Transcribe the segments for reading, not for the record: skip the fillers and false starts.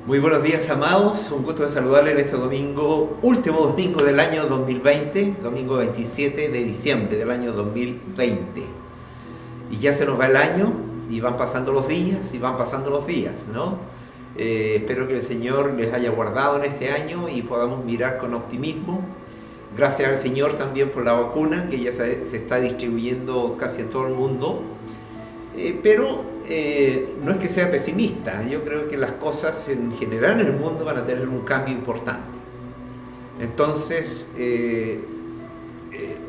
Muy buenos días, amados. Un gusto de saludarles en este domingo, último domingo del año 2020, domingo 27 de diciembre del año 2020. Y ya se nos va el año y van pasando los días y van pasando los días, ¿no? Espero que el Señor les haya guardado en este año y podamos mirar con optimismo. Gracias al Señor también por la vacuna que ya se está distribuyendo casi en todo el mundo. Pero no es que sea pesimista, yo creo que las cosas en general en el mundo van a tener un cambio importante. Entonces,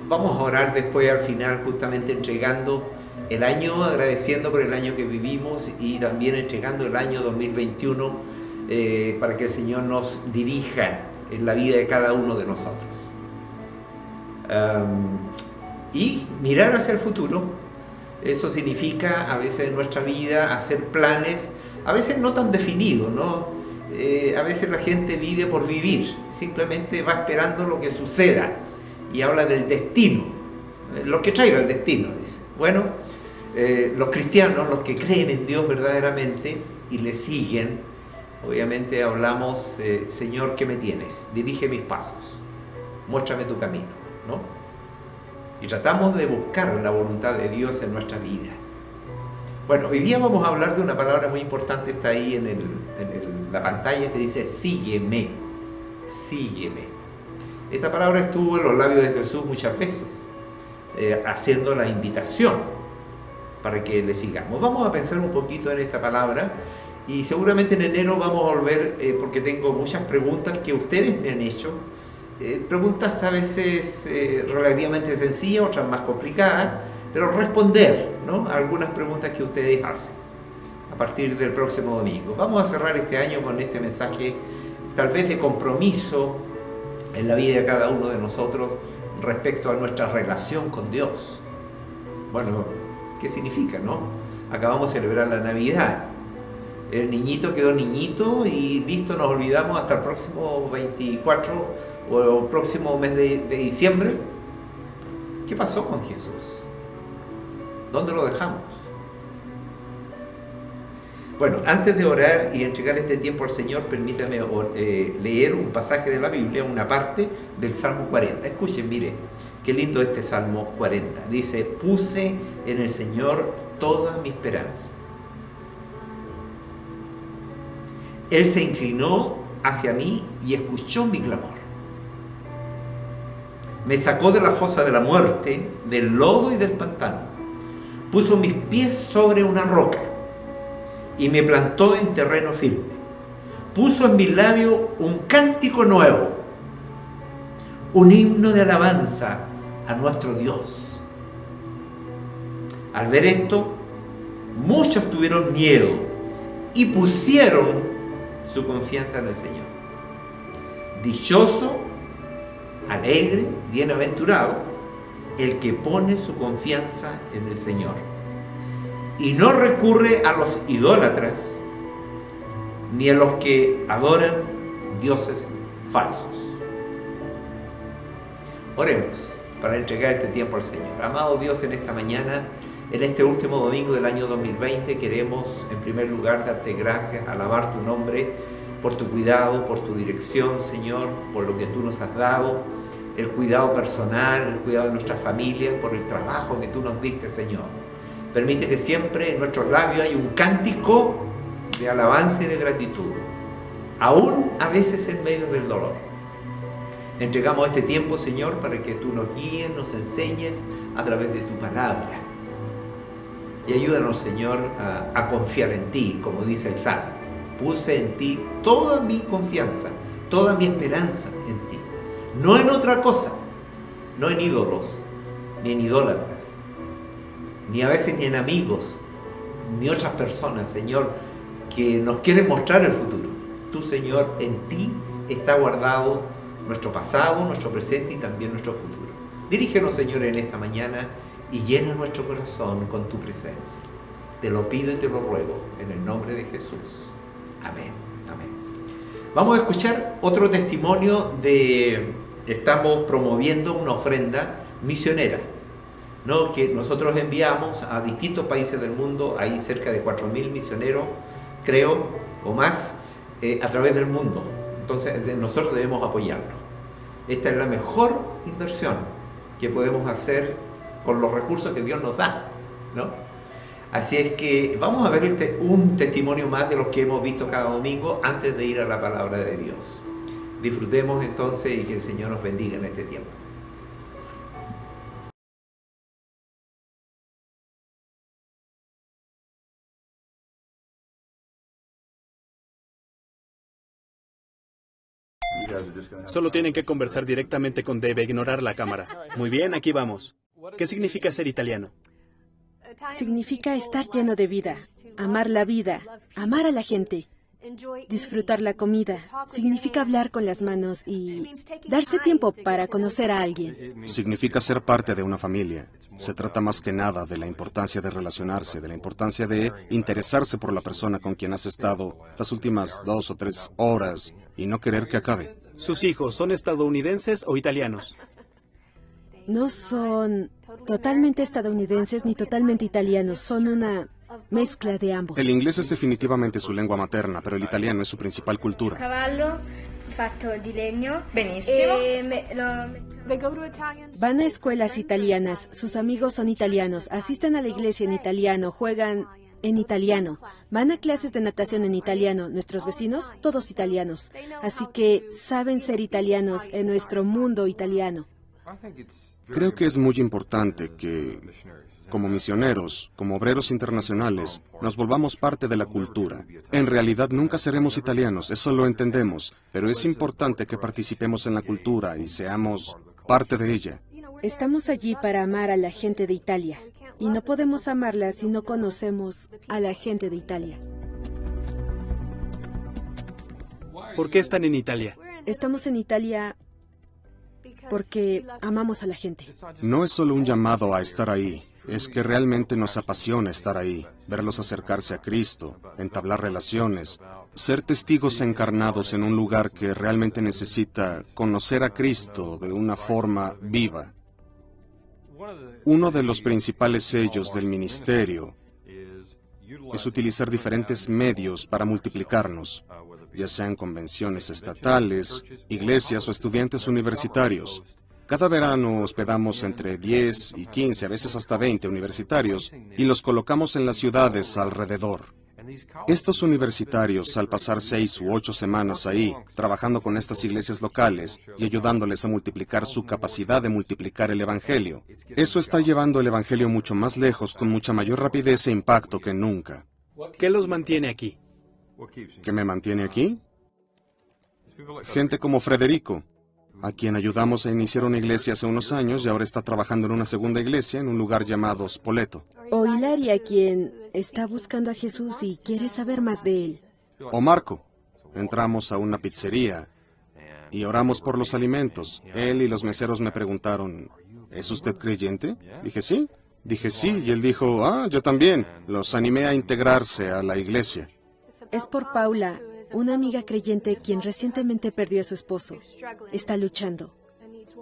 vamos a orar después al final, justamente entregando el año, agradeciendo por el año que vivimos y también entregando el año 2021 para que el Señor nos dirija en la vida de cada uno de nosotros. Y mirar hacia el futuro. Eso significa a veces en nuestra vida hacer planes, a veces no tan definidos, ¿no? A veces la gente vive por vivir, simplemente va esperando lo que suceda y habla del destino, lo que traiga el destino, dice. Bueno, los cristianos, los que creen en Dios verdaderamente y le siguen, obviamente hablamos, Señor, ¿qué me tienes? Dirige mis pasos, muéstrame tu camino, ¿no? Y tratamos de buscar la voluntad de Dios en nuestra vida. Bueno, hoy día vamos a hablar de una palabra muy importante, está ahí en la pantalla, que dice sígueme, sígueme. Esta palabra estuvo en los labios de Jesús muchas veces, haciendo la invitación para que le sigamos. Vamos a pensar un poquito en esta palabra y seguramente en enero vamos a volver, porque tengo muchas preguntas que ustedes me han hecho. Preguntas a veces relativamente sencillas, otras más complicadas, pero responder, ¿no?, a algunas preguntas que ustedes hacen a partir del próximo domingo. Vamos a cerrar este año con este mensaje tal vez de compromiso en la vida de cada uno de nosotros respecto a nuestra relación con Dios. Bueno, ¿qué significa, no? Acabamos de celebrar la Navidad. El niñito quedó niñito y listo, nos olvidamos hasta el próximo 24 o el próximo mes de diciembre. ¿Qué pasó con Jesús? ¿Dónde lo dejamos? Bueno, antes de orar y entregar este tiempo al Señor, permítame leer un pasaje de la Biblia, una parte del Salmo 40. Escuchen, mire, qué lindo este Salmo 40. Dice, puse en el Señor toda mi esperanza. Él se inclinó hacia mí y escuchó mi clamor. Me sacó de la fosa de la muerte, del lodo y del pantano. Puso mis pies sobre una roca y me plantó en terreno firme. Puso en mi labio un cántico nuevo, un himno de alabanza a nuestro Dios. Al ver esto, muchos tuvieron miedo y pusieron su confianza en el Señor. Dichoso, alegre, bienaventurado el que pone su confianza en el Señor y no recurre a los idólatras ni a los que adoran dioses falsos. Oremos para entregar este tiempo al Señor. Amado Dios, en esta mañana, en este último domingo del año 2020, queremos en primer lugar darte gracias, alabar tu nombre por tu cuidado, por tu dirección, Señor, por lo que tú nos has dado, el cuidado personal, el cuidado de nuestra familia, por el trabajo que tú nos diste, Señor. Permite que siempre en nuestros labios haya un cántico de alabanza y de gratitud, aún a veces en medio del dolor. Entregamos este tiempo, Señor, para que tú nos guíes, nos enseñes a través de tu palabra. Y ayúdanos, Señor, a confiar en ti, como dice el Salmo. Puse en ti toda mi confianza, toda mi esperanza en ti. No en otra cosa, no en ídolos, ni en idólatras, ni a veces ni en amigos, ni otras personas, Señor, que nos quieren mostrar el futuro. Tú, Señor, en ti está guardado nuestro pasado, nuestro presente y también nuestro futuro. Dirígenos, Señor, en esta mañana y llena nuestro corazón con tu presencia. Te lo pido y te lo ruego, en el nombre de Jesús. Amén. Amén. Vamos a escuchar otro testimonio estamos promoviendo una ofrenda misionera, ¿no?, que nosotros enviamos a distintos países del mundo. Hay cerca de 4.000 misioneros, creo, o más, a través del mundo. Entonces nosotros debemos apoyarlo. Esta es la mejor inversión que podemos hacer con los recursos que Dios nos da, ¿no? Así es que vamos a ver un testimonio más de los que hemos visto cada domingo antes de ir a la palabra de Dios. Disfrutemos entonces y que el Señor nos bendiga en este tiempo. Solo tienen que conversar directamente con Dave e ignorar la cámara. Muy bien, aquí vamos. ¿Qué significa ser italiano? Significa estar lleno de vida, amar la vida, amar a la gente, disfrutar la comida. Significa hablar con las manos y darse tiempo para conocer a alguien. Significa ser parte de una familia. Se trata más que nada de la importancia de relacionarse, de la importancia de interesarse por la persona con quien has estado las últimas 2 o 3 horas y no querer que acabe. ¿Sus hijos son estadounidenses o italianos? No son totalmente estadounidenses ni totalmente italianos, son una mezcla de ambos. El inglés es definitivamente su lengua materna, pero el italiano es su principal cultura. Cavallo fatto di legno. Benissimo. Van a escuelas italianas, sus amigos son italianos, asisten a la iglesia en italiano, juegan en italiano, van a clases de natación en italiano, nuestros vecinos, todos italianos. Así que saben ser italianos en nuestro mundo italiano. Creo que es muy importante que, como misioneros, como obreros internacionales, nos volvamos parte de la cultura. En realidad nunca seremos italianos, eso lo entendemos, pero es importante que participemos en la cultura y seamos parte de ella. Estamos allí para amar a la gente de Italia, y no podemos amarla si no conocemos a la gente de Italia. ¿Por qué están en Italia? Estamos en Italia porque amamos a la gente. No es solo un llamado a estar ahí, es que realmente nos apasiona estar ahí, verlos acercarse a Cristo, entablar relaciones, ser testigos encarnados en un lugar que realmente necesita conocer a Cristo de una forma viva. Uno de los principales sellos del ministerio es utilizar diferentes medios para multiplicarnos, ya sean convenciones estatales, iglesias o estudiantes universitarios. Cada verano hospedamos entre 10 y 15, a veces hasta 20 universitarios y los colocamos en las ciudades alrededor. Estos universitarios, al pasar 6 u 8 semanas ahí, trabajando con estas iglesias locales y ayudándoles a multiplicar su capacidad de multiplicar el Evangelio, eso está llevando el Evangelio mucho más lejos, con mucha mayor rapidez e impacto que nunca. ¿Qué los mantiene aquí? ¿Qué me mantiene aquí? Gente como Federico, a quien ayudamos a iniciar una iglesia hace unos años y ahora está trabajando en una segunda iglesia en un lugar llamado Spoleto. O Hilaria, quien está buscando a Jesús y quiere saber más de él. O Marco. Entramos a una pizzería y oramos por los alimentos. Él y los meseros me preguntaron, ¿es usted creyente? Dije sí. Y él dijo, yo también. Los animé a integrarse a la iglesia. Es por Paula, una amiga creyente quien recientemente perdió a su esposo. Está luchando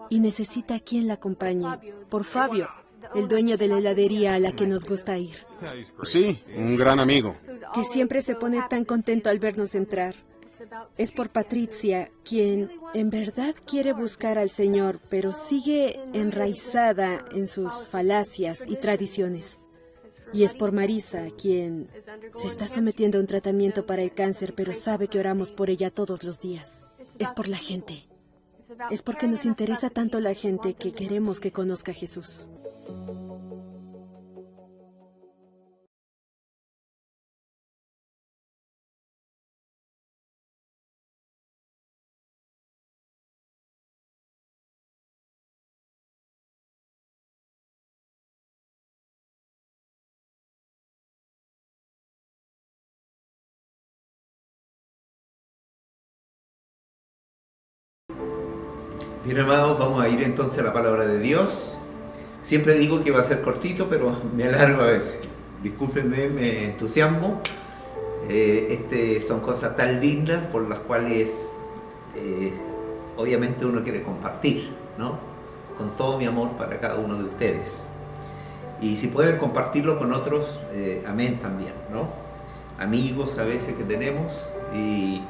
y necesita a quien la acompañe. Por Fabio, el dueño de la heladería a la que nos gusta ir. Sí, un gran amigo. Que siempre se pone tan contento al vernos entrar. Es por Patricia, quien en verdad quiere buscar al Señor, pero sigue enraizada en sus falacias y tradiciones. Y es por Marisa, quien se está sometiendo a un tratamiento para el cáncer, pero sabe que oramos por ella todos los días. Es por la gente. Es porque nos interesa tanto la gente que queremos que conozca a Jesús. Bien, amados, vamos a ir entonces a la palabra de Dios. Siempre digo que va a ser cortito, pero me alargo a veces. Discúlpenme, me entusiasmo. Son cosas tan lindas por las cuales obviamente uno quiere compartir, ¿no? Con todo mi amor para cada uno de ustedes. Y si pueden compartirlo con otros, amén también, ¿no? Amigos a veces que tenemos y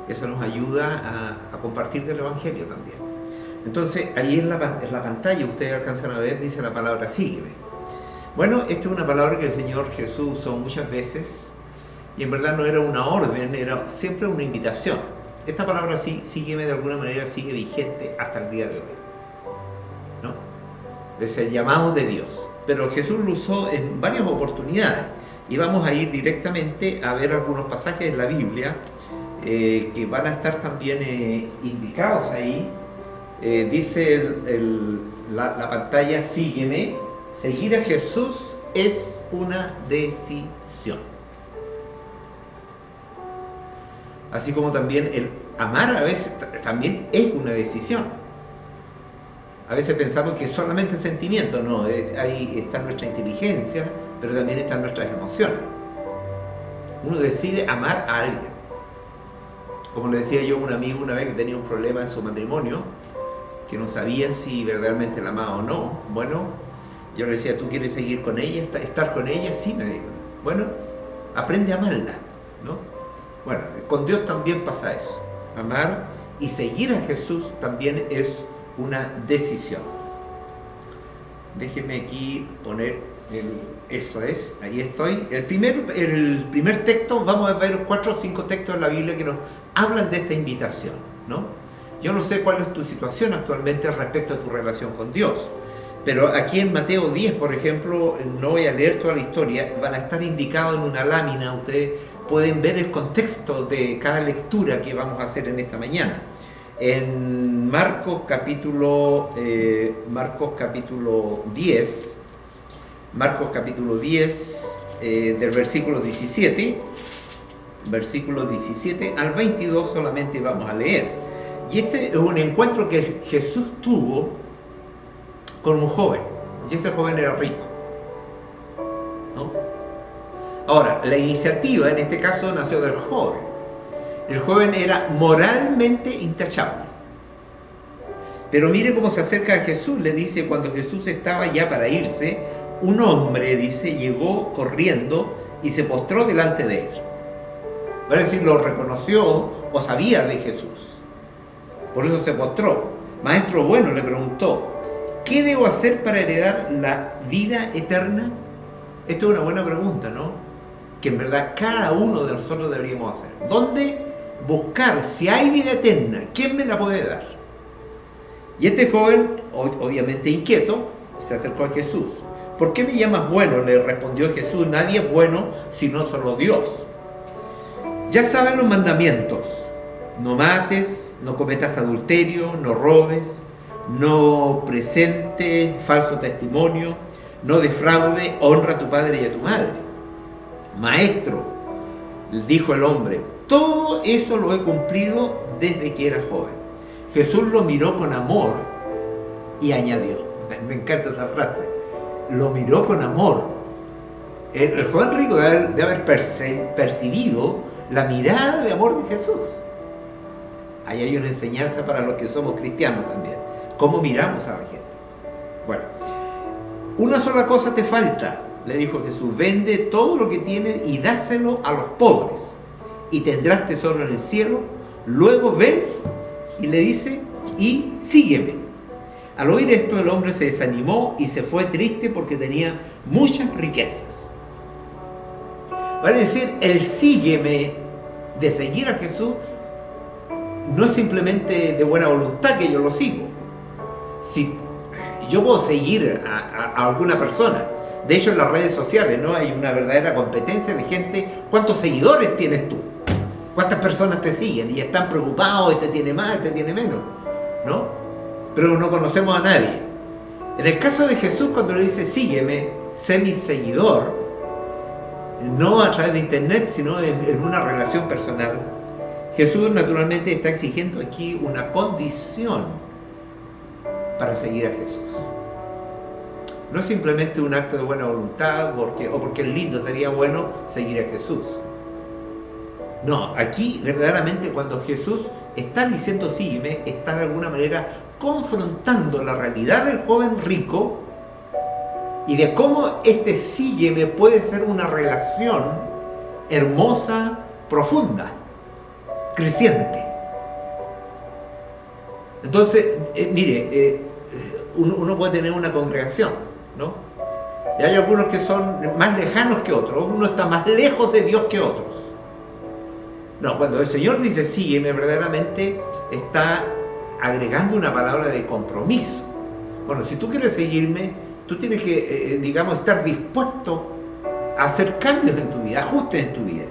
Eso nos ayuda a compartir del Evangelio también. Entonces, ahí en la pantalla, ustedes alcanzan a ver, dice la palabra sígueme. Bueno, esta es una palabra que el Señor Jesús usó muchas veces, y en verdad no era una orden, era siempre una invitación. Esta palabra sígueme de alguna manera sigue vigente hasta el día de hoy, ¿no? Es el llamado de Dios. Pero Jesús lo usó en varias oportunidades, y vamos a ir directamente a ver algunos pasajes en la Biblia que van a estar también indicados ahí. Dice la pantalla, sígueme. Seguir a Jesús es una decisión. Así como también el amar a veces también es una decisión. A veces pensamos que es solamente sentimiento, no, ahí está nuestra inteligencia, pero también están nuestras emociones. Uno decide amar a alguien. Como le decía yo a un amigo una vez que tenía un problema en su matrimonio, que no sabía si verdaderamente la amaba o no. Bueno, yo le decía, ¿tú quieres seguir con ella, estar con ella? Sí, me dijo. Bueno, aprende a amarla, ¿no? Bueno, con Dios también pasa eso. Amar y seguir a Jesús también es una decisión. Déjenme aquí poner eso es, ahí estoy. El primer texto, vamos a ver 4 o 5 textos en la Biblia que nos hablan de esta invitación, ¿no? Yo no sé cuál es tu situación actualmente respecto a tu relación con Dios, pero aquí en Mateo 10, por ejemplo, no voy a leer toda la historia, van a estar indicados en una lámina, ustedes pueden ver el contexto de cada lectura que vamos a hacer en esta mañana. En Marcos capítulo 10, del versículo 17 al 22 solamente vamos a leer. Y este es un encuentro que Jesús tuvo con un joven, y ese joven era rico, ¿no? Ahora, la iniciativa en este caso nació del joven. El joven era moralmente intachable. Pero mire cómo se acerca a Jesús. Le dice, cuando Jesús estaba ya para irse, un hombre, dice, llegó corriendo y se postró delante de él. Va a decir, lo reconoció o sabía de Jesús. Por eso se postró. Maestro bueno, le preguntó, ¿qué debo hacer para heredar la vida eterna? Esto es una buena pregunta, ¿no? Que en verdad cada uno de nosotros deberíamos hacer. ¿Dónde buscar si hay vida eterna? ¿Quién me la puede dar? Y este joven, obviamente inquieto, se acercó a Jesús. ¿Por qué me llamas bueno?, le respondió Jesús. Nadie es bueno sino solo Dios. Ya saben los mandamientos: no mates, no cometas adulterio, no robes, no presentes falso testimonio, no defraude, honra a tu padre y a tu madre. Maestro, dijo el hombre, todo eso lo he cumplido desde que era joven. Jesús lo miró con amor y añadió, me encanta esa frase, lo miró con amor. El joven rico debe haber percibido la mirada de amor de Jesús. Ahí hay una enseñanza para los que somos cristianos también. ¿Cómo miramos a la gente? Bueno, una sola cosa te falta, le dijo Jesús. Vende todo lo que tienes y dáselo a los pobres, y tendrás tesoro en el cielo. Luego ven, y le dice, y sígueme. Al oír esto, el hombre se desanimó y se fue triste porque tenía muchas riquezas. Vale decir, el sígueme de seguir a Jesús no es simplemente de buena voluntad que yo lo sigo. Si yo puedo seguir a alguna persona, de hecho en las redes sociales, ¿no?, hay una verdadera competencia de gente. ¿Cuántos seguidores tienes tú? ¿Cuántas personas te siguen? Y están preocupados, este tiene más, este tiene menos, ¿no? Pero no conocemos a nadie. En el caso de Jesús, cuando le dice sígueme, sé mi seguidor, no a través de internet, sino en una relación personal, Jesús naturalmente está exigiendo aquí una condición para seguir a Jesús. No es simplemente un acto de buena voluntad o porque es lindo, sería bueno seguir a Jesús. No, aquí verdaderamente cuando Jesús está diciendo sígueme, está de alguna manera confrontando la realidad del joven rico y de cómo este sígueme puede ser una relación hermosa, profunda. creciente. Entonces, mire, uno puede tener una congregación, ¿no? Y hay algunos que son más lejanos que otros, uno está más lejos de Dios que otros. No, cuando el Señor dice sígueme, verdaderamente está agregando una palabra de compromiso. Bueno, si tú quieres seguirme, tú tienes que, estar dispuesto a hacer cambios en tu vida, ajustes en tu vida.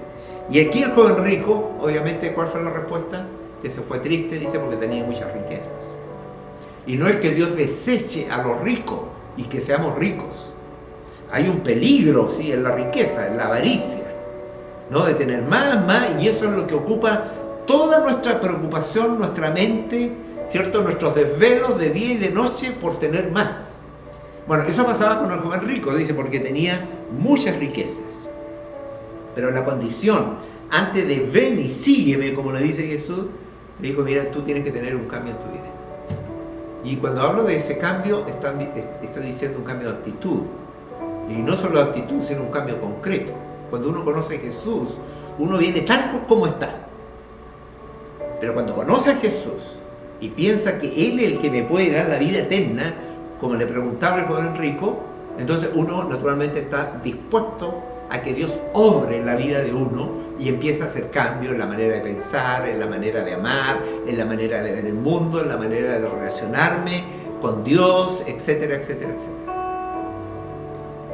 Y aquí el joven rico, obviamente, ¿cuál fue la respuesta? Que se fue triste, dice, porque tenía muchas riquezas. Y no es que Dios deseche a los ricos y que seamos ricos. Hay un peligro, sí, en la riqueza, en la avaricia, ¿no? De tener más, y eso es lo que ocupa toda nuestra preocupación, nuestra mente, ¿cierto? Nuestros desvelos de día y de noche por tener más. Bueno, eso pasaba con el joven rico, dice, porque tenía muchas riquezas. Pero la condición, antes de ven y sígueme, como le dice Jesús, le dijo, mira, tú tienes que tener un cambio en tu vida. Y cuando hablo de ese cambio, está diciendo un cambio de actitud. Y no solo de actitud, sino un cambio concreto. Cuando uno conoce a Jesús, uno viene tal como está. Pero cuando conoce a Jesús y piensa que Él es el que me puede dar la vida eterna, como le preguntaba el joven rico, entonces uno naturalmente está dispuesto a que Dios obre en la vida de uno y empieza a hacer cambios en la manera de pensar, en la manera de amar, en la manera de ver el mundo, en la manera de relacionarme con Dios, etcétera, etcétera, etcétera.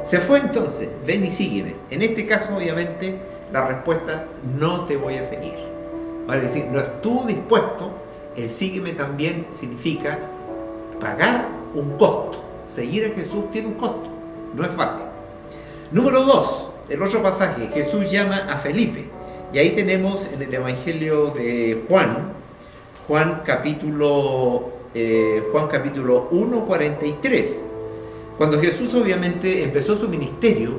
Se fue entonces, ven y sígueme. En este caso, obviamente, la respuesta, no te voy a seguir. Vale decir, no estuvo dispuesto, el sígueme también significa pagar un costo. Seguir a Jesús tiene un costo, no es fácil. Número 2, el otro pasaje, Jesús llama a Felipe. Y ahí tenemos en el Evangelio de Juan capítulo 1, 43. Cuando Jesús obviamente empezó su ministerio,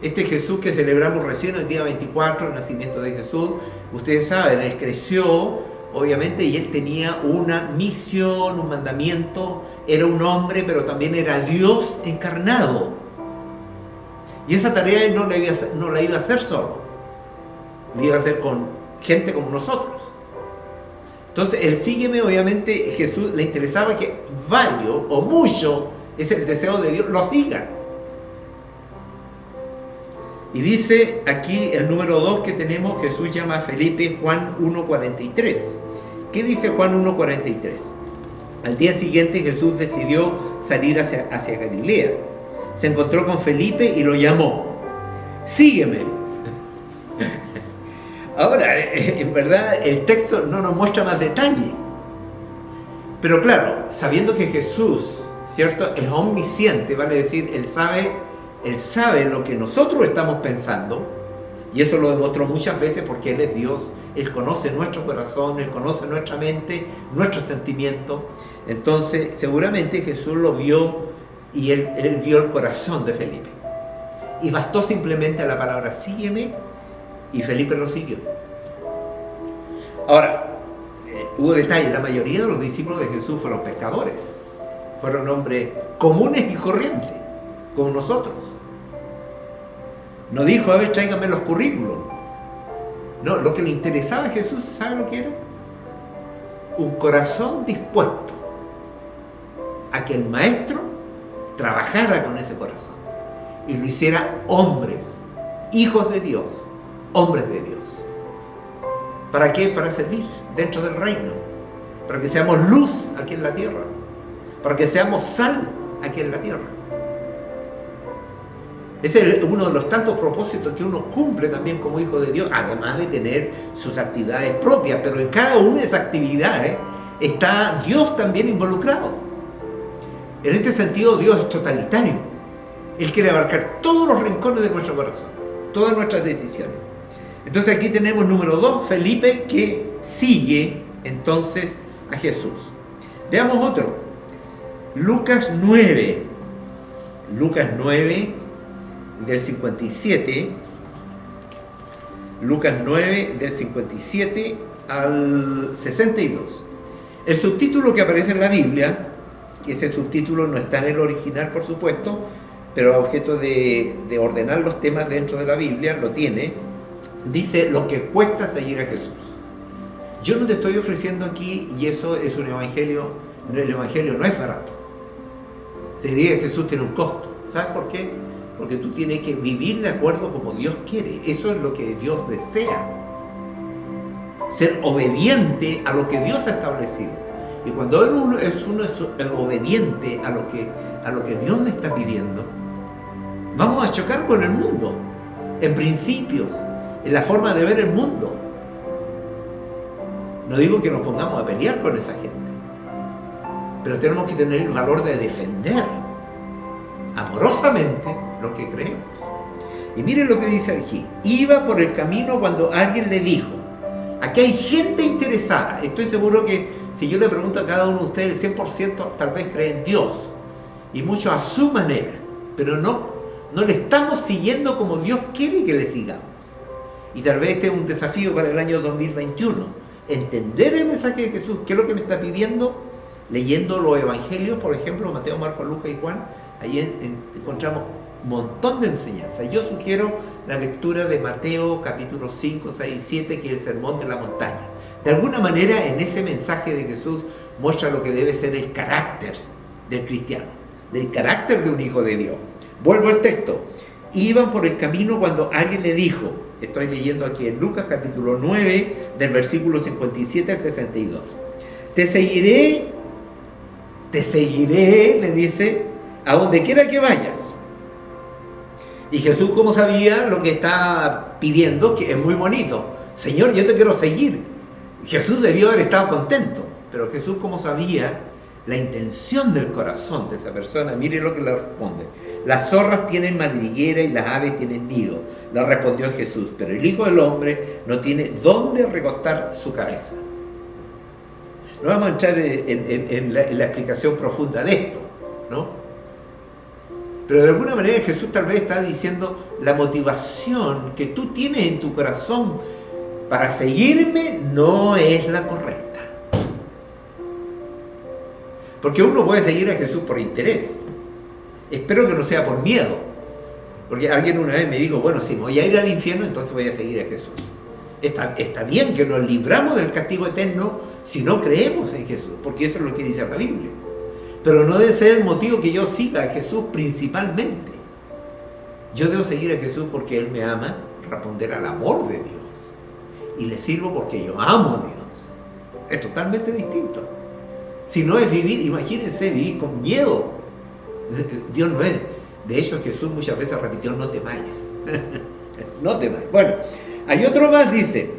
este Jesús que celebramos recién el día 24, el nacimiento de Jesús, ustedes saben, Él creció, obviamente, y Él tenía una misión, un mandamiento, era un hombre, pero también era Dios encarnado. Y esa tarea Él no la iba a hacer solo, la iba a hacer con gente como nosotros. Entonces, el sígueme, obviamente, Jesús le interesaba que varios o muchos, es el deseo de Dios, lo sigan. Y dice aquí el número 2 que tenemos, Jesús llama a Felipe, Juan 1:43. ¿Qué dice Juan 1:43? Al día siguiente Jesús decidió salir hacia Galilea. Se encontró con Felipe y lo llamó. Sígueme. Ahora, en verdad, el texto no nos muestra más detalle. Pero claro, sabiendo que Jesús, ¿cierto?, es omnisciente, vale decir, Él sabe lo que nosotros estamos pensando, y eso lo demostró muchas veces porque Él es Dios. Él conoce nuestro corazón, Él conoce nuestra mente, nuestros sentimientos. Entonces, seguramente Jesús lo vio y él vio el corazón de Felipe. Y bastó simplemente la palabra sígueme, y Felipe lo siguió. Ahora, hubo detalle, la mayoría de los discípulos de Jesús fueron pescadores. Fueron hombres comunes y corrientes, como nosotros. No dijo, a ver, tráiganme los currículos. No, lo que le interesaba a Jesús, ¿sabe lo que era? Un corazón dispuesto a que el maestro trabajara con ese corazón y lo hiciera hombres, hijos de Dios, hombres de Dios. ¿Para qué? Para servir dentro del reino, para que seamos luz aquí en la tierra, para que seamos sal aquí en la tierra. Ese es uno de los tantos propósitos que uno cumple también como hijo de Dios, además de tener sus actividades propias, pero en cada una de esas actividades está Dios también involucrado. En este sentido, Dios es totalitario. Él quiere abarcar todos los rincones de nuestro corazón, todas nuestras decisiones. Entonces aquí tenemos número 2, Felipe, que sigue entonces a Jesús. Veamos otro. Lucas 9, del 57, Lucas 9, del 57 al 62. El subtítulo que aparece en la Biblia, ese subtítulo no está en el original, por supuesto, pero a objeto de ordenar los temas dentro de la Biblia, lo tiene, dice lo que cuesta seguir a Jesús. Yo no te estoy ofreciendo aquí, y eso es un evangelio, el evangelio no es barato. Se dice que Jesús tiene un costo. ¿Sabes por qué? Porque tú tienes que vivir de acuerdo como Dios quiere. Eso es lo que Dios desea. Ser obediente a lo que Dios ha establecido. Y cuando uno es obediente a lo que Dios me está pidiendo, vamos a chocar con el mundo, en principios, en la forma de ver el mundo. No digo que nos pongamos a pelear con esa gente, pero tenemos que tener el valor de defender amorosamente lo que creemos. Y miren lo que dice aquí: iba por el camino cuando alguien le dijo. Aquí hay gente interesada. Estoy seguro que si yo le pregunto a cada uno de ustedes, el 100% tal vez cree en Dios, y muchos a su manera, pero no le estamos siguiendo como Dios quiere que le sigamos. Y tal vez este es un desafío para el año 2021, entender el mensaje de Jesús. ¿Qué es lo que me está pidiendo? Leyendo los evangelios, por ejemplo, Mateo, Marcos, Lucas y Juan, ahí encontramos un montón de enseñanzas. Yo sugiero la lectura de Mateo capítulo 5, 6 y 7, que es el sermón de la montaña. De alguna manera, en ese mensaje de Jesús muestra lo que debe ser el carácter del cristiano, del carácter de un hijo de Dios. Vuelvo al texto. Iban por el camino cuando alguien le dijo, estoy leyendo aquí en Lucas capítulo 9, del versículo 57 al 62. Te seguiré, le dice, a donde quiera que vayas. Y Jesús, como sabía lo que está pidiendo, que es muy bonito: Señor, yo te quiero seguir. Jesús debió haber estado contento, pero Jesús, como sabía la intención del corazón de esa persona, mire lo que le responde: las zorras tienen madriguera y las aves tienen nido. Le respondió Jesús: pero el Hijo del Hombre no tiene dónde recostar su cabeza. No vamos a entrar en la explicación profunda de esto, ¿no? Pero de alguna manera Jesús tal vez está diciendo: la motivación que tú tienes en tu corazón para seguirme no es la correcta. Porque uno puede seguir a Jesús por interés. Espero que no sea por miedo. Porque alguien una vez me dijo: bueno, si voy a ir al infierno, entonces voy a seguir a Jesús. Está bien que nos libramos del castigo eterno si no creemos en Jesús, porque eso es lo que dice la Biblia. Pero no debe ser el motivo que yo siga a Jesús principalmente. Yo debo seguir a Jesús porque Él me ama, responder al amor de Dios. Y le sirvo porque yo amo a Dios. Es totalmente distinto. Si no es vivir, imagínense, vivir con miedo. Dios no es. De hecho, Jesús muchas veces repitió: no temáis. No temáis. Bueno, hay otro más, dice.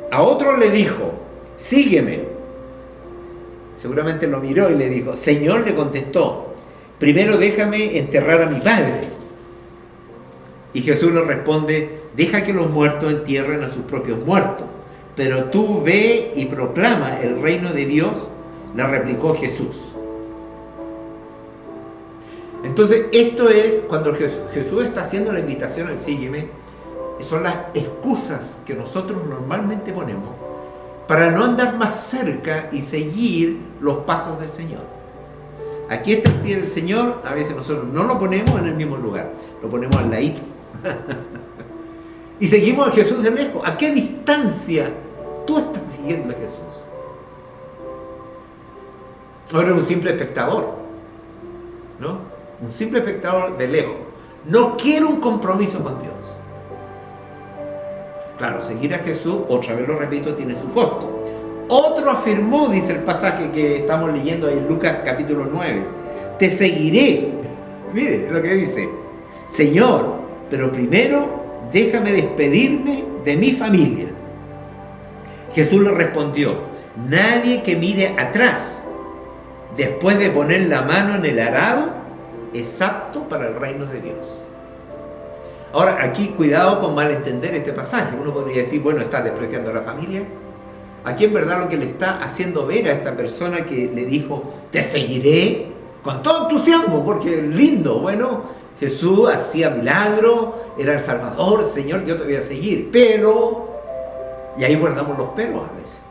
A otro le dijo: sígueme. Seguramente lo miró y le dijo. Señor, le contestó: primero déjame enterrar a mi padre. Y Jesús le responde: deja que los muertos entierren a sus propios muertos, pero tú ve y proclama el reino de Dios. Le replicó Jesús. Entonces, esto es cuando Jesús está haciendo la invitación al sígueme. Son las excusas que nosotros normalmente ponemos para no andar más cerca y seguir los pasos del Señor. Aquí está el pie del Señor. A veces nosotros no lo ponemos en el mismo lugar, lo ponemos al ladito. Y seguimos a Jesús de lejos. ¿A qué distancia tú estás siguiendo a Jesús? Ahora eres un simple espectador, ¿no? Un simple espectador de lejos. No quiero un compromiso con Dios. Claro, seguir a Jesús, otra vez lo repito, tiene su costo. Otro afirmó, dice el pasaje que estamos leyendo ahí en Lucas capítulo 9: te seguiré. Mire lo que dice: Señor, pero primero déjame despedirme de mi familia. Jesús le respondió: nadie que mire atrás después de poner la mano en el arado es apto para el reino de Dios. Ahora, aquí cuidado con malentender este pasaje. Uno podría decir: bueno, está despreciando a la familia. Aquí en verdad lo que le está haciendo ver a esta persona que le dijo: te seguiré, con todo entusiasmo, porque es lindo. Bueno, Jesús hacía milagros, era el Salvador. Señor, yo te voy a seguir, pero... Y ahí guardamos los peros a veces,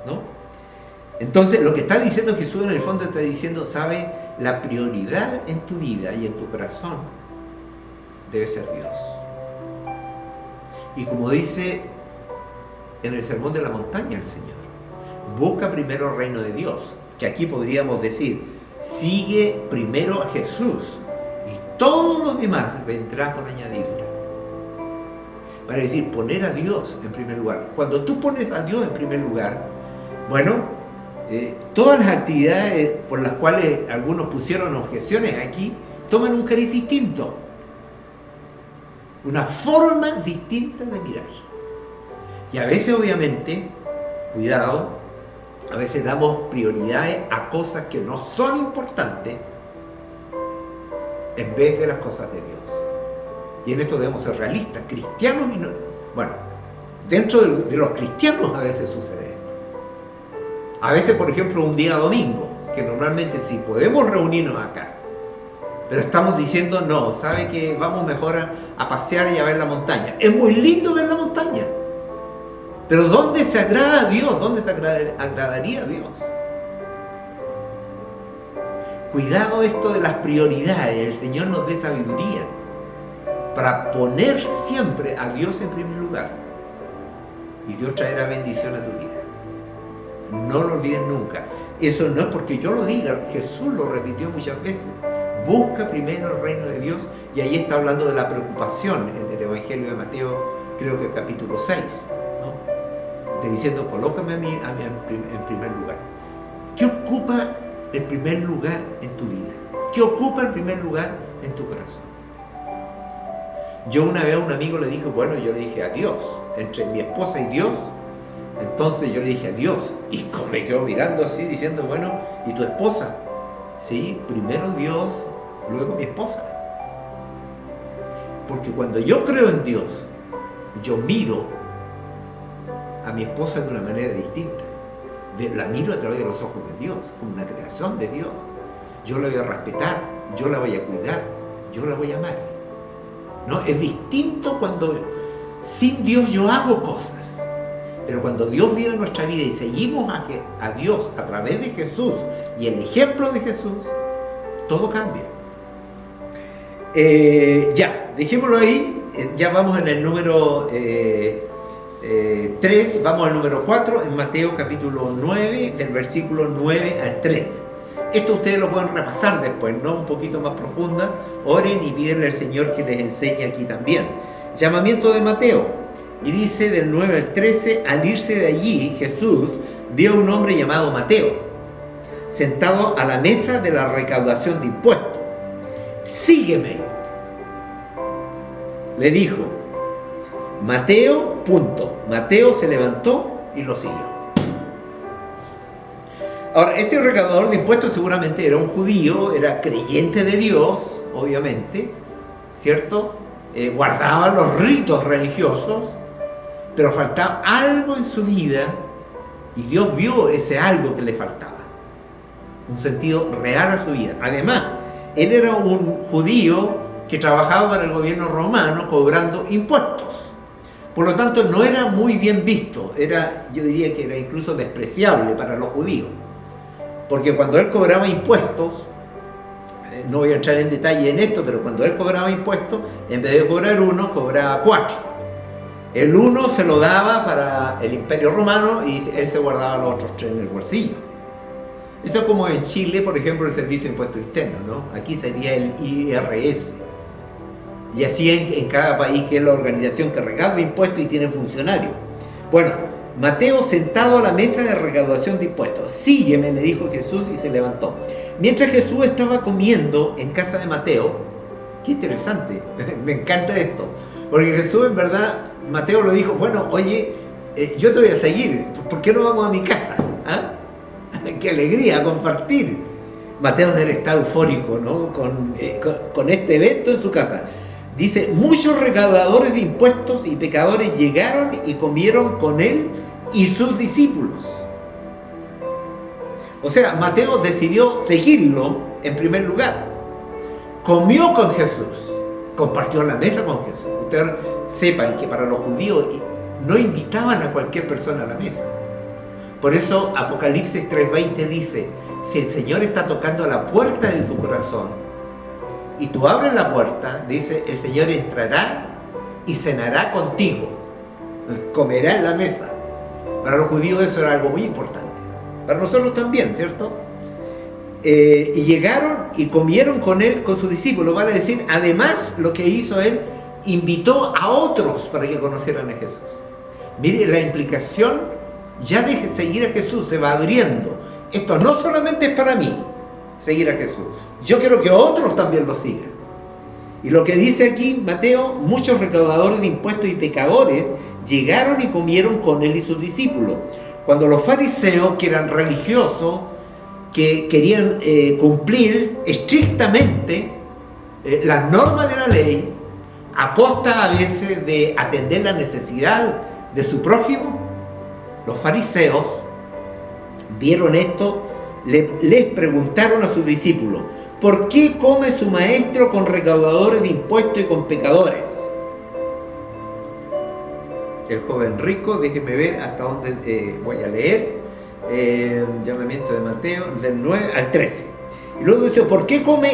¿no? Entonces, lo que está diciendo Jesús en el fondo está diciendo: ¿sabe? La prioridad en tu vida y en tu corazón debe ser Dios. Y como dice en el sermón de la montaña el Señor: busca primero el reino de Dios, que aquí podríamos decir, sigue primero a Jesús y todos los demás vendrán por añadidura. Para decir, poner a Dios en primer lugar. Cuando tú pones a Dios en primer lugar, bueno, todas las actividades por las cuales algunos pusieron objeciones aquí, toman un cariz distinto. Una forma distinta de mirar. Y a veces, obviamente, cuidado, a veces damos prioridades a cosas que no son importantes en vez de las cosas de Dios. Y en esto debemos ser realistas, cristianos y no. Bueno, dentro de los cristianos a veces sucede esto. A veces, por ejemplo, un día domingo, que normalmente sí podemos reunirnos acá, pero estamos diciendo, no, ¿sabe qué? Vamos mejor a pasear y a ver la montaña. Es muy lindo ver la montaña, pero ¿dónde se agrada a Dios? ¿Dónde se agradaría a Dios? Cuidado esto de las prioridades, el Señor nos dé sabiduría para poner siempre a Dios en primer lugar. Y Dios traerá bendición a tu vida. No lo olvides nunca. Eso no es porque yo lo diga, Jesús lo repitió muchas veces. Busca primero el reino de Dios, y ahí está hablando de la preocupación en el Evangelio de Mateo, creo que capítulo 6, ¿no? De diciendo, colócame a mí en primer lugar. ¿Qué ocupa el primer lugar en tu vida? ¿Qué ocupa el primer lugar en tu corazón? Yo una vez a un amigo le dije, bueno, yo le dije a Dios, entre mi esposa y Dios. Entonces yo le dije a Dios, y me quedó mirando así, diciendo, bueno, ¿y tu esposa? Sí, primero Dios, luego mi esposa. Porque cuando yo creo en Dios, yo miro a mi esposa de una manera distinta. La miro a través de los ojos de Dios, como una creación de Dios. Yo la voy a respetar, yo la voy a cuidar, yo la voy a amar. ¿No? Es distinto cuando sin Dios yo hago cosas. Pero cuando Dios viene en nuestra vida y seguimos a Dios a través de Jesús y el ejemplo de Jesús, todo cambia. Ya, dejémoslo ahí. Ya vamos en el número 3, vamos al número 4, en Mateo capítulo 9, del versículo 9 al 13. Esto ustedes lo pueden repasar después, ¿no? Un poquito más profunda. Oren y pídenle al Señor que les enseñe aquí también. Llamamiento de Mateo. Y dice del 9 al 13, al irse de allí, Jesús vio a un hombre llamado Mateo, sentado a la mesa de la recaudación de impuestos. Sígueme, le dijo. Mateo, punto. Mateo se levantó y lo siguió. Ahora, este recaudador de impuestos seguramente era un judío, era creyente de Dios, obviamente, ¿cierto? Guardaba los ritos religiosos, pero faltaba algo en su vida y Dios vio ese algo que le faltaba, un sentido real a su vida. Además, él era un judío que trabajaba para el gobierno romano cobrando impuestos. Por lo tanto, no era muy bien visto, yo diría que era incluso despreciable para los judíos. Porque cuando él cobraba impuestos, no voy a entrar en detalle en esto, pero cuando él cobraba impuestos, en vez de cobrar 1, cobraba 4. El 1 se lo daba para el Imperio Romano y él se guardaba los otros 3 en el bolsillo. Esto es como en Chile, por ejemplo, el Servicio de Impuestos Internos, ¿no? Aquí sería el IRS. Y así en cada país, que es la organización que recauda impuestos y tiene funcionarios. Bueno, Mateo sentado a la mesa de recaudación de impuestos. Sígueme, le dijo Jesús, y se levantó. Mientras Jesús estaba comiendo en casa de Mateo, qué interesante, me encanta esto, porque Jesús en verdad, Mateo lo dijo, bueno, oye, yo te voy a seguir, ¿por qué no vamos a mi casa? ¿Ah? Qué alegría compartir. Mateo debe estar eufórico, ¿no? Con este evento en su casa. Dice, muchos recaudadores de impuestos y pecadores llegaron y comieron con él y sus discípulos. O sea, Mateo decidió seguirlo en primer lugar. Comió con Jesús, compartió la mesa con Jesús. Ustedes sepan que para los judíos no invitaban a cualquier persona a la mesa. Por eso Apocalipsis 3:20 dice, si el Señor está tocando a la puerta de tu corazón, y tú abres la puerta, dice, el Señor entrará y cenará contigo, comerá en la mesa. Para los judíos eso era algo muy importante. Para nosotros también, ¿cierto? Y llegaron y comieron con él, con sus discípulos, vale decir, además lo que hizo él, invitó a otros para que conocieran a Jesús. Mire, la implicación ya de seguir a Jesús se va abriendo. Esto no solamente es para mí, seguir a Jesús. Yo quiero que otros también lo sigan. Y lo que dice aquí Mateo, muchos recaudadores de impuestos y pecadores llegaron y comieron con él y sus discípulos. Cuando los fariseos, que eran religiosos, que querían cumplir estrictamente las normas de la ley, a costa a veces de atender la necesidad de su prójimo, los fariseos vieron esto, les preguntaron a sus discípulos: ¿por qué come su maestro con recaudadores de impuestos y con pecadores? El joven rico, déjeme ver hasta dónde voy a leer, llamamiento de Mateo, del 9 al 13. Y luego dice: ¿por qué come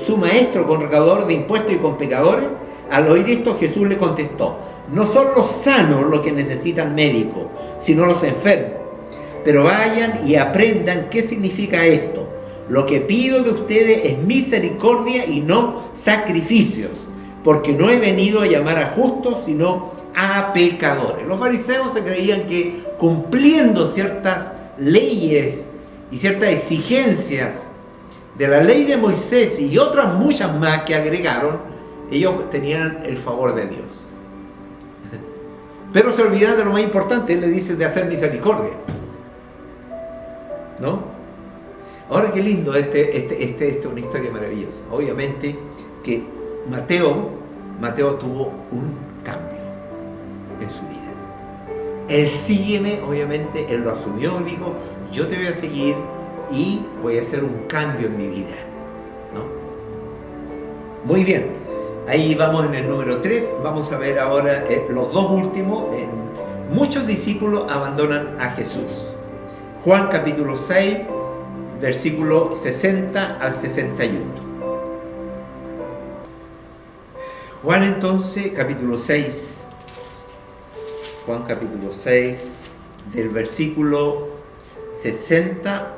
su maestro con recaudadores de impuestos y con pecadores? Al oír esto, Jesús le contestó: no son los sanos los que necesitan médico, sino los enfermos. Pero vayan y aprendan qué significa esto. Lo que pido de ustedes es misericordia y no sacrificios, porque no he venido a llamar a justos, sino a pecadores. Los fariseos se creían que cumpliendo ciertas leyes y ciertas exigencias de la ley de Moisés y otras muchas más que agregaron, ellos tenían el favor de Dios. Pero se olvidan de lo más importante, él le dice de hacer misericordia, ¿no? Ahora qué lindo, esta es una historia maravillosa. Obviamente que Mateo tuvo un cambio en su vida. El sígueme, obviamente, él lo asumió, dijo: yo te voy a seguir y voy a hacer un cambio en mi vida, ¿no? Muy bien, ahí vamos en el número 3, vamos a ver ahora los dos últimos. Muchos discípulos abandonan a Jesús. Juan capítulo 6, versículo 60 al 61. Juan entonces, capítulo 6, Juan capítulo 6, del versículo 60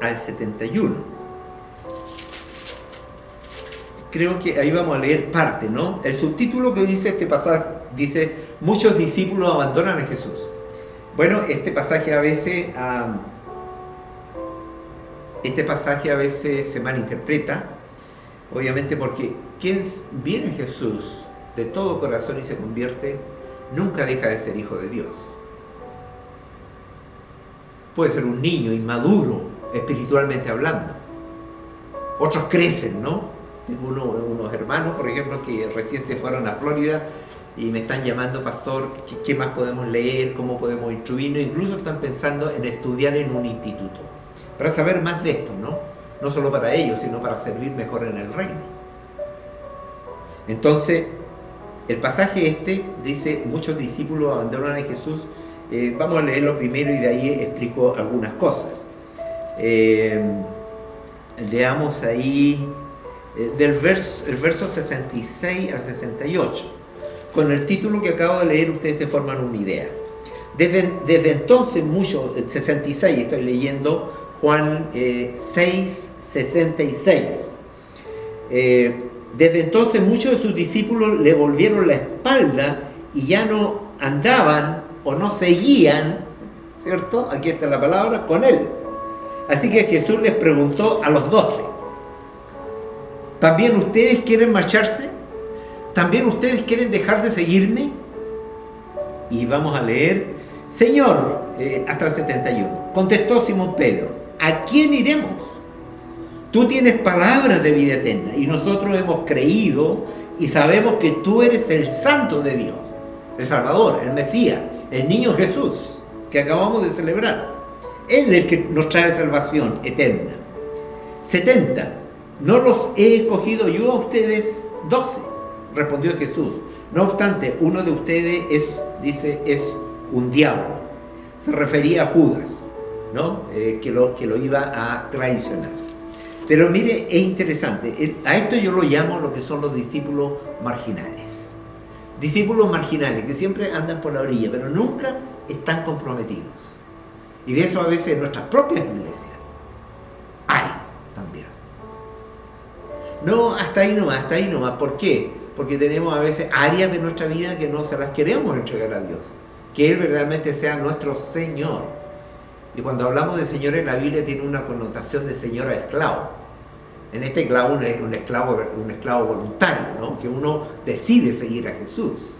al 71. Creo que ahí vamos a leer parte, ¿no? El subtítulo que dice este pasaje dice: muchos discípulos abandonan a Jesús. Bueno, este pasaje a veces se malinterpreta, obviamente, porque quien viene a Jesús de todo corazón y se convierte, nunca deja de ser hijo de Dios. Puede ser un niño inmaduro, espiritualmente hablando. Otros crecen, ¿no? Tengo unos hermanos, por ejemplo, que recién se fueron a Florida y me están llamando: pastor, ¿qué más podemos leer? ¿Cómo podemos instruirnos? Incluso están pensando en estudiar en un instituto, para saber más de esto, ¿no? No solo para ellos, sino para servir mejor en el reino. Entonces, el pasaje dice: muchos discípulos abandonan a Jesús. Vamos a leerlo primero y de ahí explico algunas cosas. Leamos ahí el verso 66 al 68. Con el título que acabo de leer, ustedes se forman una idea. Desde entonces, 66, estoy leyendo Juan 6, 66. Desde entonces muchos de sus discípulos le volvieron la espalda y ya no andaban o no seguían, ¿cierto? Aquí está la palabra, con él. Así que Jesús les preguntó a los 12: ¿también ustedes quieren marcharse? ¿También ustedes quieren dejar de seguirme? Y vamos a leer: Señor, hasta el 71. Contestó Simón Pedro: ¿a quién iremos? Tú tienes palabras de vida eterna y nosotros hemos creído y sabemos que tú eres el Santo de Dios, el Salvador, el Mesías, el niño Jesús que acabamos de celebrar. Él es el que nos trae salvación eterna. 70. ¿No los he escogido yo a ustedes 12? Respondió Jesús: no obstante, uno de ustedes es un diablo. Se refería a Judas, ¿no? Que lo iba a traicionar. Pero mire, es interesante. A esto yo lo llamo lo que son los discípulos marginales. Discípulos marginales que siempre andan por la orilla, pero nunca están comprometidos. Y de eso a veces en nuestras propias iglesias hay también. No, hasta ahí nomás. ¿Por qué? Porque tenemos a veces áreas de nuestra vida que no se las queremos entregar a Dios. Que Él verdaderamente sea nuestro Señor. Y cuando hablamos de Señor en la Biblia tiene una connotación de Señor a esclavo. En este esclavo un esclavo voluntario, ¿no? Que uno decide seguir a Jesús.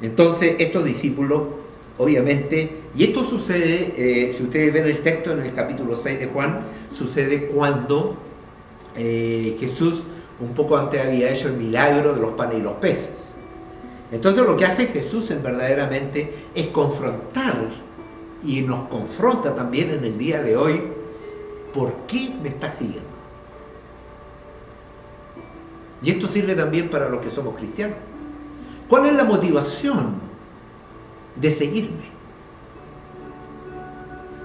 Entonces estos discípulos, obviamente, y esto sucede, si ustedes ven el texto en el capítulo 6 de Juan, sucede cuando Jesús un poco antes había hecho el milagro de los panes y los peces. Entonces lo que hace Jesús verdaderamente es confrontar, y nos confronta también en el día de hoy: ¿por qué me estás siguiendo? Y esto sirve también para los que somos cristianos. ¿Cuál es la motivación de seguirme?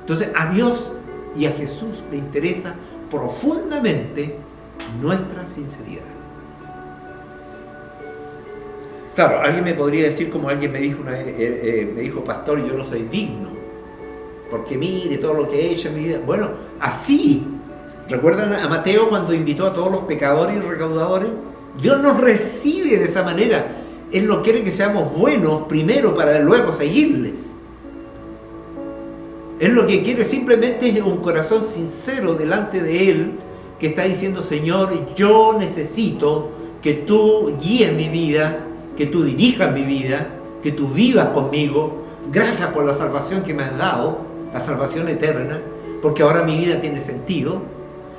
Entonces a Dios y a Jesús le interesa profundamente nuestra sinceridad. Claro, alguien me podría decir, como alguien me dijo una vez, me dijo: pastor, yo no soy digno, porque mire todo lo que he hecho en mi vida. Bueno, así, ¿recuerdan a Mateo cuando invitó a todos los pecadores y recaudadores? Dios nos recibe de esa manera. Él no quiere que seamos buenos primero para luego seguirles. Él lo que quiere simplemente es un corazón sincero delante de Él, que está diciendo: Señor, yo necesito que tú guíes mi vida, que tú dirijas mi vida, que tú vivas conmigo. Gracias por la salvación que me has dado, la salvación eterna, porque ahora mi vida tiene sentido.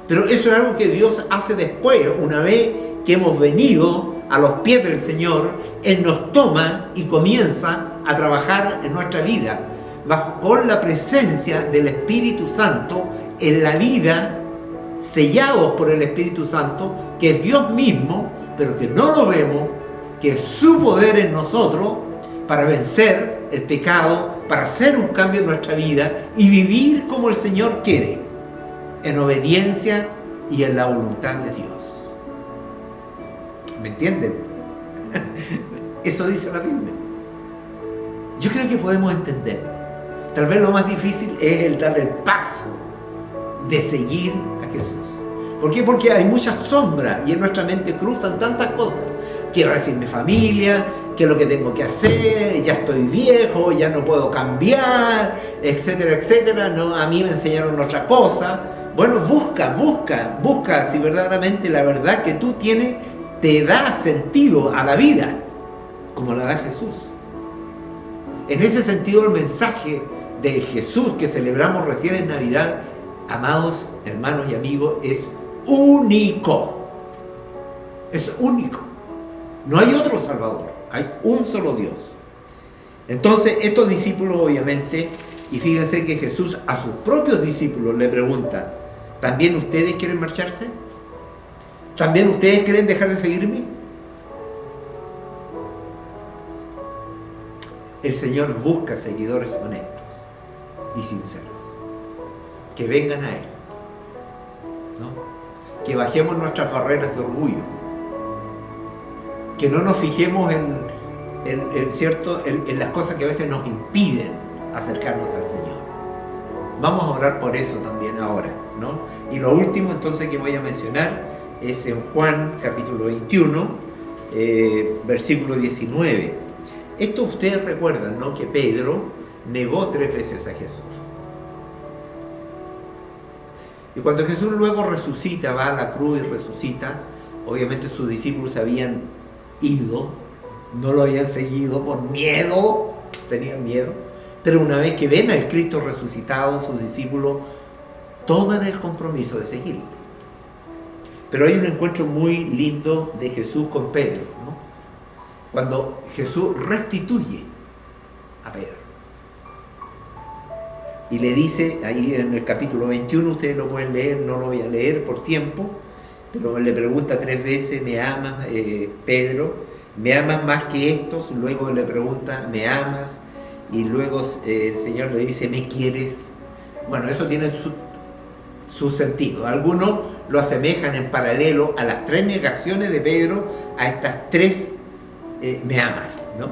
Pero eso es algo que Dios hace después. Una vez que hemos venido a los pies del Señor, Él nos toma y comienza a trabajar en nuestra vida, con la presencia del Espíritu Santo en la vida, sellados por el Espíritu Santo, que es Dios mismo, pero que no lo vemos, que es su poder en nosotros para vencer el pecado, para hacer un cambio en nuestra vida y vivir como el Señor quiere, en obediencia y en la voluntad de Dios. ¿Me entienden? Eso dice la Biblia. Yo creo que podemos entenderlo. Tal vez lo más difícil es el dar el paso de seguir a Jesús. ¿Por qué? Porque hay mucha sombra y en nuestra mente cruzan tantas cosas. Quiero decirme familia, qué es lo que tengo que hacer, ya estoy viejo, ya no puedo cambiar, etcétera, etcétera. No, a mí me enseñaron otra cosa. Bueno, busca si verdaderamente la verdad que tú tienes te da sentido a la vida, como la da Jesús. En ese sentido, el mensaje de Jesús que celebramos recién en Navidad, amados hermanos y amigos, es único. Es único. No hay otro Salvador, hay un solo Dios. Entonces, estos discípulos, obviamente, y fíjense que Jesús a sus propios discípulos le pregunta: ¿también ustedes quieren marcharse? ¿También ustedes quieren dejar de seguirme? El Señor busca seguidores honestos y sinceros, que vengan a Él, ¿no? Que bajemos nuestras barreras de orgullo, que no nos fijemos en las cosas que a veces nos impiden acercarnos al Señor. Vamos a orar por eso también ahora, ¿no? Y lo último entonces que voy a mencionar es en Juan capítulo 21, versículo 19. Esto ustedes recuerdan, ¿no? Que Pedro negó 3 veces a Jesús. Y cuando Jesús luego resucita, va a la cruz y resucita, obviamente sus discípulos habían ido, no lo habían seguido por miedo, tenían miedo, pero una vez que ven al Cristo resucitado, sus discípulos toman el compromiso de seguirle. Pero hay un encuentro muy lindo de Jesús con Pedro, ¿no? Cuando Jesús restituye a Pedro y le dice, ahí en el capítulo 21, ustedes lo pueden leer, no lo voy a leer por tiempo, pero le pregunta 3 veces: ¿me amas, Pedro? ¿Me amas más que estos? Luego le pregunta: ¿me amas? Y luego el Señor le dice: ¿me quieres? Bueno, eso tiene su sentido. Algunos lo asemejan en paralelo a las 3 negaciones de Pedro, a estas 3 me amas, ¿no?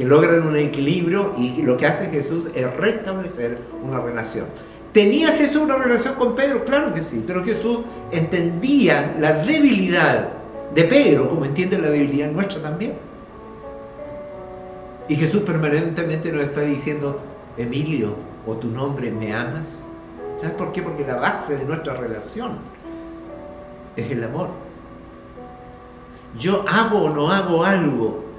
que logran un equilibrio, y lo que hace Jesús es restablecer una relación. ¿Tenía Jesús una relación con Pedro? Claro que sí, pero Jesús entendía la debilidad de Pedro como entiende la debilidad nuestra también. Y Jesús permanentemente nos está diciendo: Emilio, o tu nombre, ¿me amas? ¿Sabes por qué? Porque la base de nuestra relación es el amor. Yo hago o no hago algo,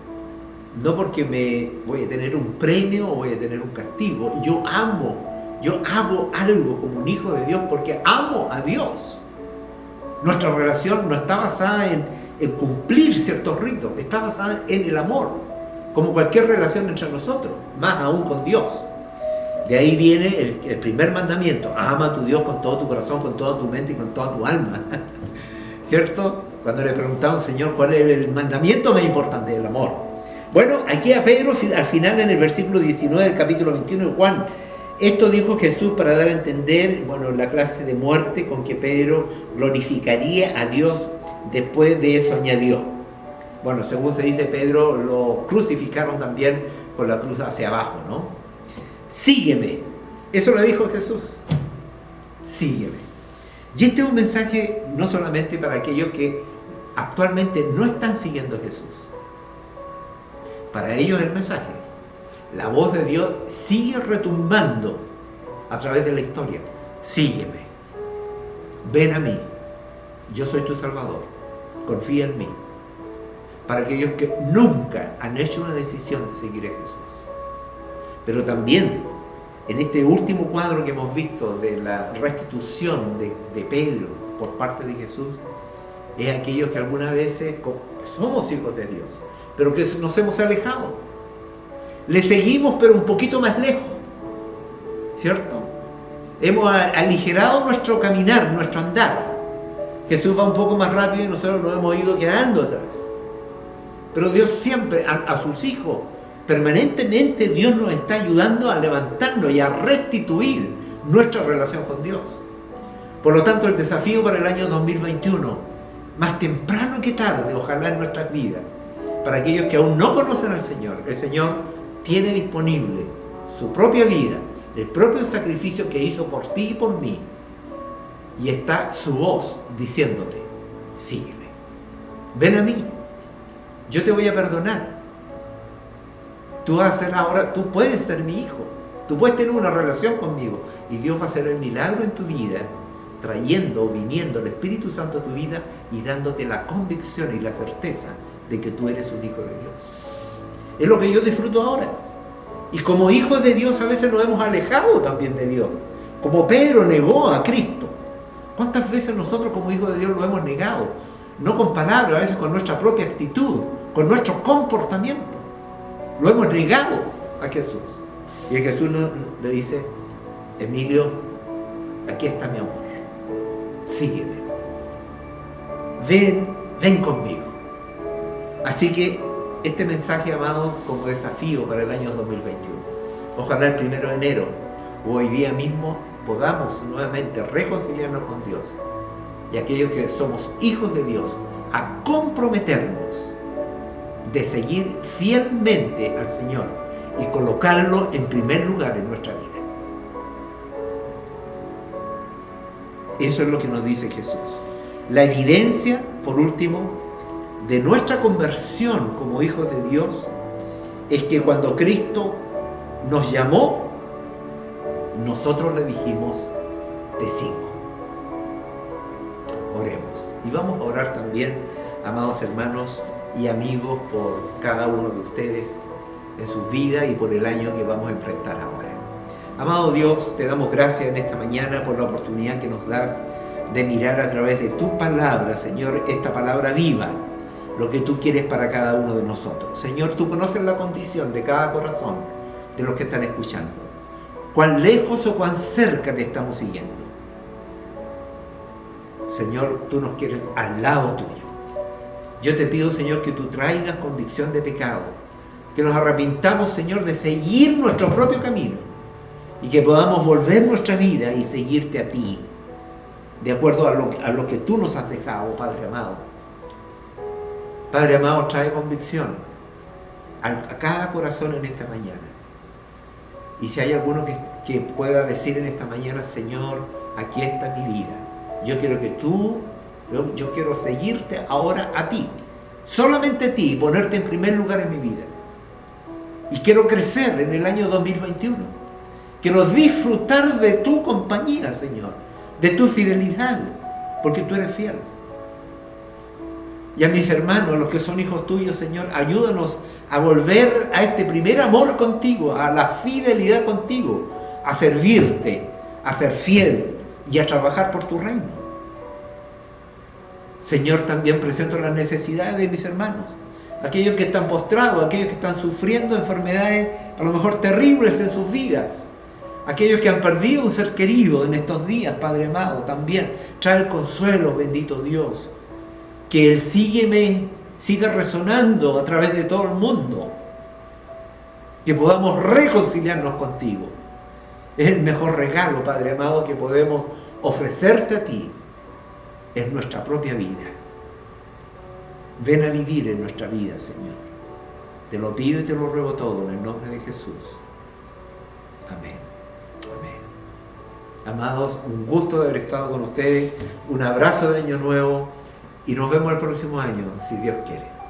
no porque me voy a tener un premio o voy a tener un castigo. Yo hago algo como un hijo de Dios porque amo a Dios. Nuestra relación no está basada en cumplir ciertos ritos, está basada en el amor, como cualquier relación entre nosotros, más aún con Dios. De ahí viene el primer mandamiento: ama a tu Dios con todo tu corazón, con toda tu mente y con toda tu alma. ¿Cierto? Cuando le preguntaron, Señor, ¿cuál es el mandamiento más importante? El amor. Bueno, aquí a Pedro, al final, en el versículo 19 del capítulo 21 de Juan, esto dijo Jesús para dar a entender, la clase de muerte con que Pedro glorificaría a Dios. Después de eso añadió, según se dice, Pedro lo crucificaron también con la cruz hacia abajo, ¿no? Sígueme. Eso lo dijo Jesús. Sígueme. Y este es un mensaje no solamente para aquellos que actualmente no están siguiendo a Jesús. Para ellos el mensaje, la voz de Dios sigue retumbando a través de la historia. Sígueme. Ven a mí. Yo soy tu Salvador. Confía en mí. Para aquellos que nunca han hecho una decisión de seguir a Jesús. Pero también, en este último cuadro que hemos visto de la restitución de Pedro por parte de Jesús, es aquellos que algunas veces somos hijos de Dios, pero que nos hemos alejado. Le seguimos, pero un poquito más lejos, ¿cierto? Hemos aligerado nuestro caminar, nuestro andar. Jesús va un poco más rápido y nosotros nos hemos ido quedando atrás. Pero Dios siempre, a sus hijos, permanentemente Dios nos está ayudando a levantarnos y a restituir nuestra relación con Dios. Por lo tanto, el desafío para el año 2021, más temprano que tarde, ojalá en nuestras vidas, para aquellos que aún no conocen al Señor, el Señor tiene disponible su propia vida, el propio sacrificio que hizo por ti y por mí, y está su voz diciéndote: sígueme, ven a mí, yo te voy a perdonar. Tú vas a ser ahora, tú puedes ser mi hijo, tú puedes tener una relación conmigo, y Dios va a hacer el milagro en tu vida, viniendo el Espíritu Santo a tu vida y dándote la convicción y la certeza de que tú eres un hijo de Dios. Es lo que yo disfruto ahora. Y como hijos de Dios a veces nos hemos alejado también de Dios, como Pedro negó a Cristo. ¿Cuántas veces nosotros como hijos de Dios lo hemos negado? No con palabras, a veces con nuestra propia actitud, con nuestro comportamiento. Lo hemos negado a Jesús. Y Jesús le dice: Emilio, aquí está mi amor. Sígueme. Ven conmigo. Así que este mensaje, amado, como desafío para el año 2021. Ojalá el 1 de enero o hoy día mismo podamos nuevamente reconciliarnos con Dios. Y aquellos que somos hijos de Dios, a comprometernos de seguir fielmente al Señor y colocarlo en primer lugar en nuestra vida. Eso es lo que nos dice Jesús. La evidencia, por último, de nuestra conversión como hijos de Dios es que cuando Cristo nos llamó, nosotros le dijimos: te sigo. Oremos. Y vamos a orar también, amados hermanos y amigos, por cada uno de ustedes en sus vidas y por el año que vamos a enfrentar ahora. Amado Dios, te damos gracias en esta mañana por la oportunidad que nos das de mirar a través de tu palabra, Señor, esta palabra viva, lo que tú quieres para cada uno de nosotros. Señor, tú conoces la condición de cada corazón de los que están escuchando. Cuán lejos o cuán cerca te estamos siguiendo. Señor, tú nos quieres al lado tuyo. Yo te pido, Señor, que tú traigas convicción de pecado, que nos arrepintamos, Señor, de seguir nuestro propio camino y que podamos volver nuestra vida y seguirte a ti, de acuerdo a lo que tú nos has dejado, Padre amado. Padre amado, trae convicción a cada corazón en esta mañana. Y si hay alguno que pueda decir en esta mañana, Señor, aquí está mi vida. Yo quiero que yo quiero seguirte ahora a ti, solamente a ti, ponerte en primer lugar en mi vida. Y quiero crecer en el año 2021. Quiero disfrutar de tu compañía, Señor, de tu fidelidad, porque tú eres fiel. Y a mis hermanos, los que son hijos tuyos, Señor, ayúdanos a volver a este primer amor contigo, a la fidelidad contigo, a servirte, a ser fiel y a trabajar por tu reino. Señor, también presento las necesidades de mis hermanos, aquellos que están postrados, aquellos que están sufriendo enfermedades a lo mejor terribles en sus vidas, aquellos que han perdido un ser querido en estos días, Padre amado, también trae el consuelo, bendito Dios, que el sígueme siga resonando a través de todo el mundo, que podamos reconciliarnos contigo. Es el mejor regalo, Padre amado, que podemos ofrecerte a ti en nuestra propia vida. Ven a vivir en nuestra vida, Señor. Te lo pido y te lo ruego todo en el nombre de Jesús. Amén. Amén. Amados, un gusto de haber estado con ustedes. Un abrazo de Año Nuevo y nos vemos el próximo año, si Dios quiere.